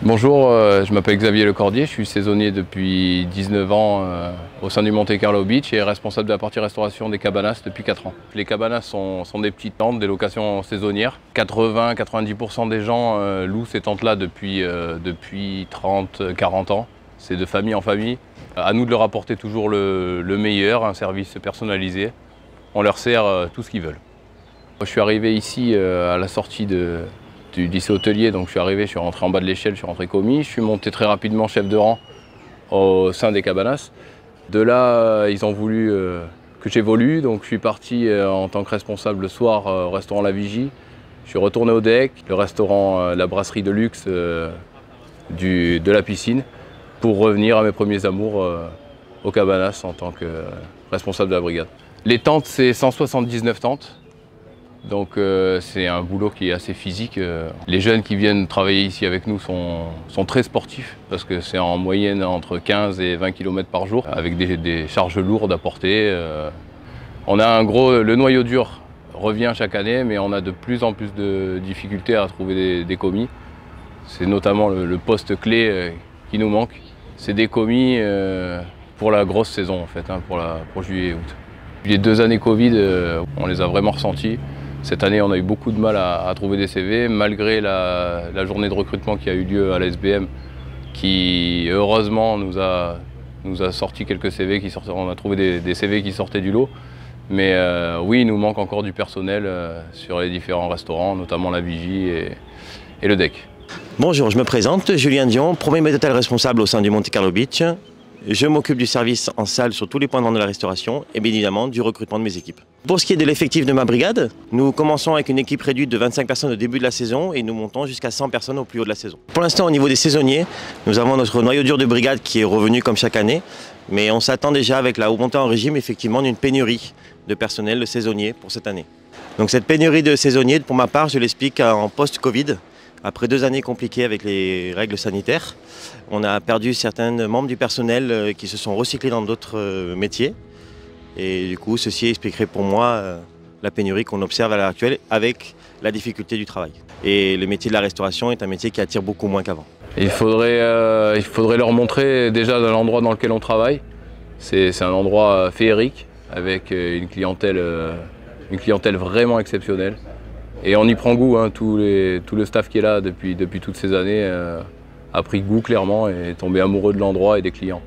Bonjour, je m'appelle Xavier Lecordier, je suis saisonnier depuis 19 ans au sein du Monte Carlo Beach et responsable de la partie restauration des cabanas depuis 4 ans. Les cabanas sont des petites tentes, des locations saisonnières. 80-90% des gens louent ces tentes-là depuis 30-40 ans. C'est de famille en famille. À nous de leur apporter toujours le meilleur, un service personnalisé. On leur sert tout ce qu'ils veulent. Je suis arrivé ici à la sortie du lycée hôtelier, donc je suis rentré en bas de l'échelle, je suis rentré commis. Je suis monté très rapidement chef de rang au sein des cabanas. De là, ils ont voulu que j'évolue, donc je suis parti en tant que responsable le soir au restaurant La Vigie. Je suis retourné au deck, le restaurant, la brasserie de luxe de la piscine, pour revenir à mes premiers amours aux cabanas en tant que responsable de la brigade. Les tentes, c'est 179 tentes. Donc c'est un boulot qui est assez physique. Les jeunes qui viennent travailler ici avec nous sont très sportifs parce que c'est en moyenne entre 15 et 20 km par jour avec des charges lourdes à porter. Le noyau dur revient chaque année, mais on a de plus en plus de difficultés à trouver des commis. C'est notamment le poste clé qui nous manque. C'est des commis pour la grosse saison en fait, pour juillet et août. Les 2 années Covid, on les a vraiment ressenties. Cette année, on a eu beaucoup de mal à trouver des CV, malgré la journée de recrutement qui a eu lieu à la SBM, qui heureusement nous a sorti quelques CV qui sortaient. On a trouvé des CV qui sortaient du lot. Mais oui, il nous manque encore du personnel sur les différents restaurants, notamment La Vigie et le deck. Bonjour, je me présente, Julien Dion, premier maître d'hôtel responsable au sein du Monte Carlo Beach. Je m'occupe du service en salle sur tous les points de vente de la restauration et bien évidemment du recrutement de mes équipes. Pour ce qui est de l'effectif de ma brigade, nous commençons avec une équipe réduite de 25 personnes au début de la saison et nous montons jusqu'à 100 personnes au plus haut de la saison. Pour l'instant, au niveau des saisonniers, nous avons notre noyau dur de brigade qui est revenu comme chaque année, mais on s'attend déjà avec la montée en régime effectivement d'une pénurie de personnel de saisonniers pour cette année. Donc cette pénurie de saisonniers, pour ma part, je l'explique en post-Covid. Après 2 années compliquées avec les règles sanitaires, on a perdu certains membres du personnel qui se sont recyclés dans d'autres métiers. Et du coup, ceci expliquerait pour moi la pénurie qu'on observe à l'heure actuelle avec la difficulté du travail. Et le métier de la restauration est un métier qui attire beaucoup moins qu'avant. Il faudrait leur montrer déjà l'endroit dans lequel on travaille. C'est un endroit féerique avec une clientèle vraiment exceptionnelle. Et on y prend goût, hein, tout le staff qui est là depuis toutes ces années a pris goût clairement et est tombé amoureux de l'endroit et des clients.